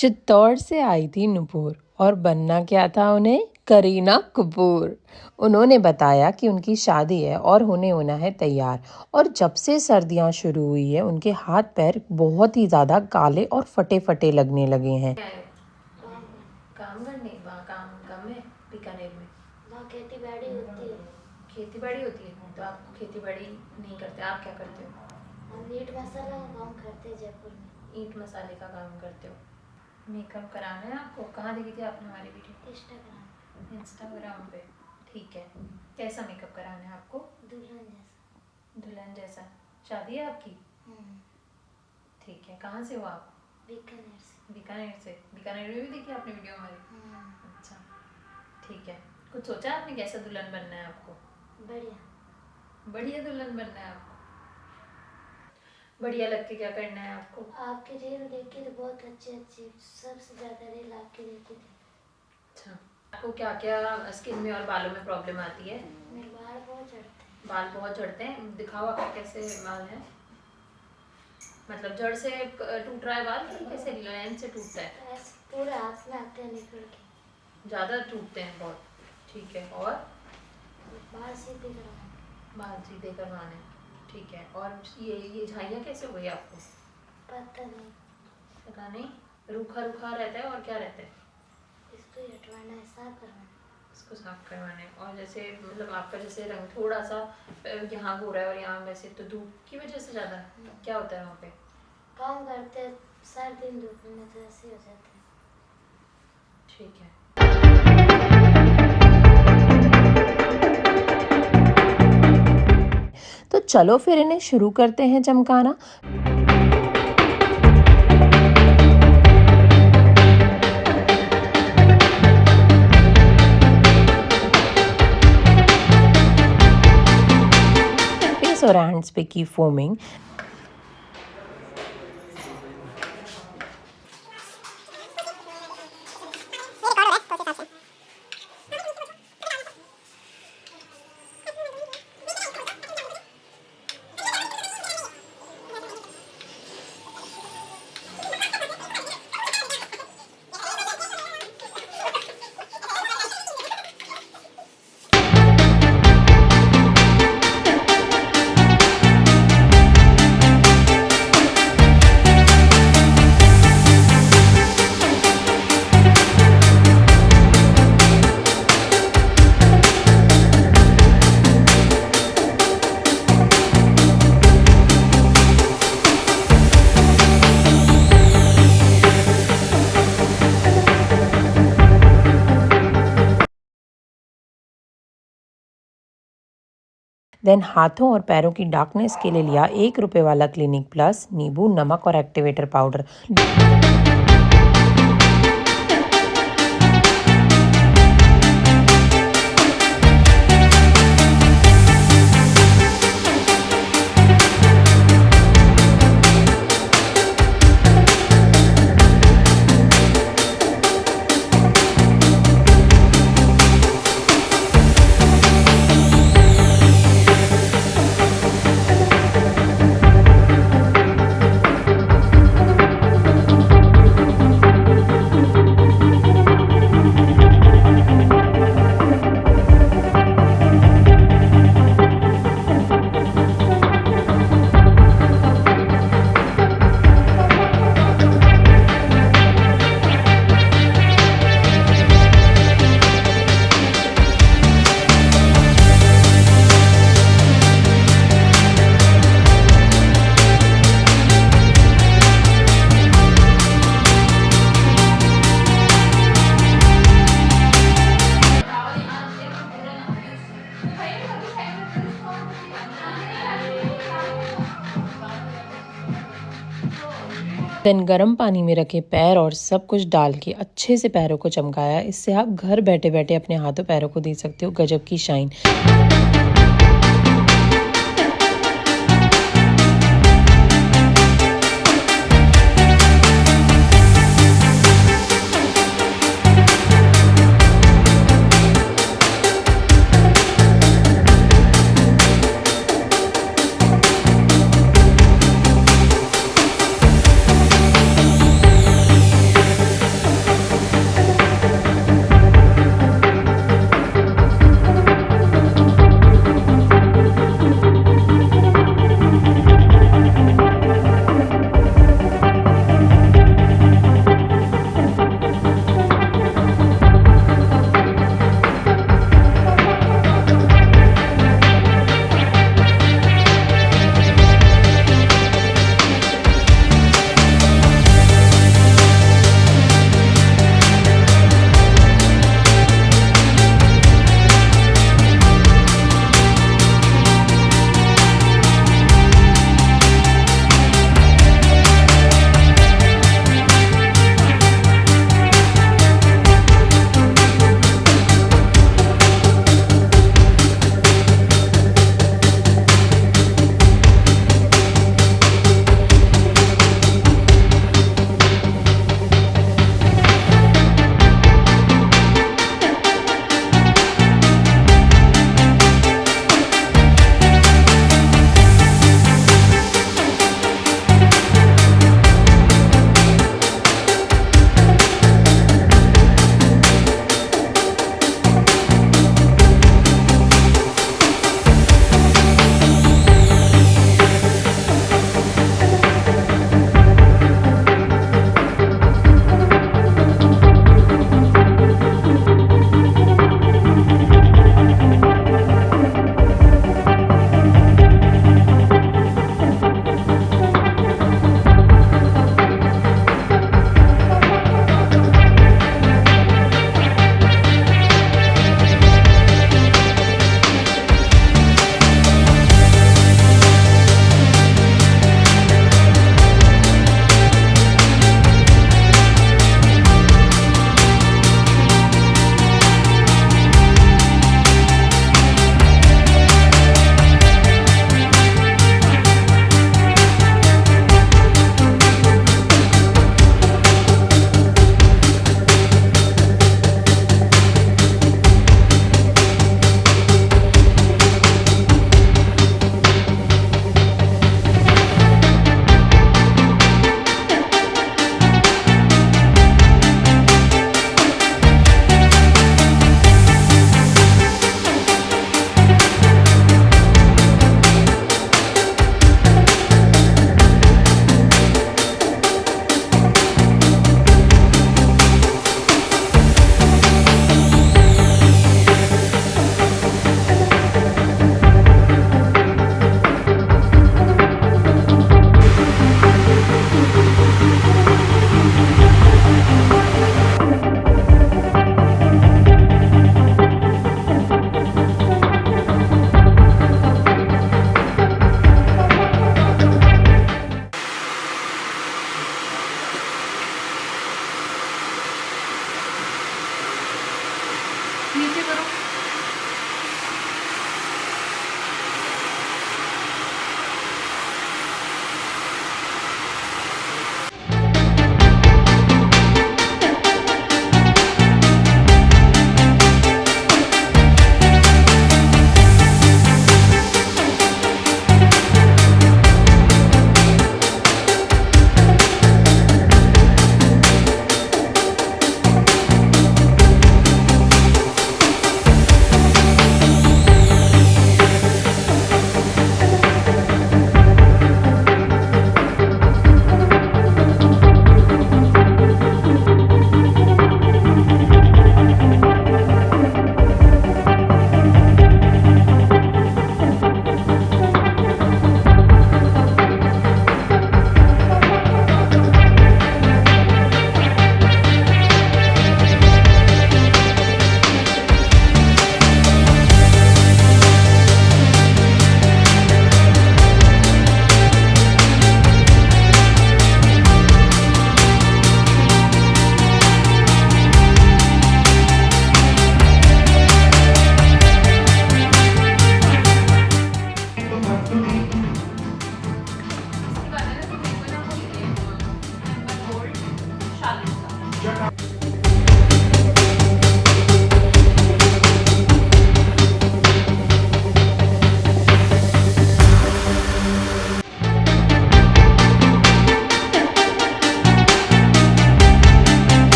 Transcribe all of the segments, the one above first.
चित्तौड़ से आई थी नुपुर और बनना क्या था उन्हें, करीना कपूर। उन्होंने बताया कि उनकी शादी है और होने होना है तैयार, और जब से सर्दियां शुरू हुई है उनके हाथ पैर बहुत ही ज़्यादा काले और फटे फटे लगने लगे हैं। काम करने वहाँ काम कम है बीकानेर में? वहाँ खेती बाड़ी होती है। खेती बाड़ी होती है तो आप खेती बाड़ी नहीं करते, आप क्या करते हो? हम ईंट मसाला का काम करते हैं जयपुर में। ईंट मसाले का काम करते हो। मेकअप कराना है आपको? कहाँ देखी थी आपने हमारी वीडियो? इंस्टाग्राम पे। ठीक है, कैसा मेकअप कराना है आपको? दुल्हन जैसा। दुल्हन जैसा। शादी है आपकी? ठीक है, कहाँ से हो आप? बीकानेर से। बीकानेर से। बीकानेर में भी देखी आपने वीडियो हमारी? अच्छा, ठीक है। कुछ सोचा आपने कैसा दुल्हन बनना है आपको? बढ़िया। बढ़िया दुल्हन बनना है आपको। बढ़िया लग के क्या करना है आपको? आपके रील देखी तो बहुत अच्छी अच्छी, सबसे ज़्यादा रील आपकी देखी थी। अच्छा, आपको क्या क्या स्किन में और बालों में प्रॉब्लम आती है? मेरे बाल बहुत झड़ते हैं। बाल बहुत झड़ते हैं? दिखाओ आपका कैसे बाल है, मतलब जड़ से टूट रहा है बाल, कैसे लाइन से टूटता है? ऐसे पूरे हाथ में आते हैं निकल के। ज़्यादा टूटते हैं बहुत? ठीक है, और बाल सीधे करवाने। बाल सीधे करवाने, ठीक है। और ये झाइयाँ कैसे हो गई आपको? पता नहीं। पता नहीं, रूखा रूखा रहता है और क्या रहता है? इसको ही हटवाना है, साफ करवाना है। इसको साफ करवाना है। और जैसे मतलब आपका जैसे रंग थोड़ा सा यहाँ हो रहा है और यहाँ वैसे, तो धूप की वजह से ज़्यादा क्या होता है वहाँ पे? काम करते हैं सारे दिन धूप में तो ऐसे हो जाते हैं। ठीक है। तो चलो फिर इन्हें शुरू करते हैं चमकाना। फेस और हैंड्स पे की फोमिंग। देन हाथों और पैरों की डार्कनेस के लिए लिया 1 रुपए वाला क्लिनिक प्लस, नींबू, नमक और एक्टिवेटर पाउडर। देन गर्म पानी में रखे पैर और सब कुछ डाल के अच्छे से पैरों को चमकाया। इससे आप घर बैठे बैठे अपने हाथों पैरों को दे सकते हो गजब की शाइन।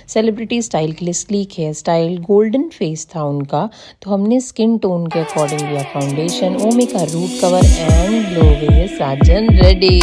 सेलिब्रिटी स्टाइल के लिए sleek hair style, golden face था उनका, तो हमने स्किन टोन के अकॉर्डिंग लिया फाउंडेशन, ओमे का root cover and glow with Sajan ready.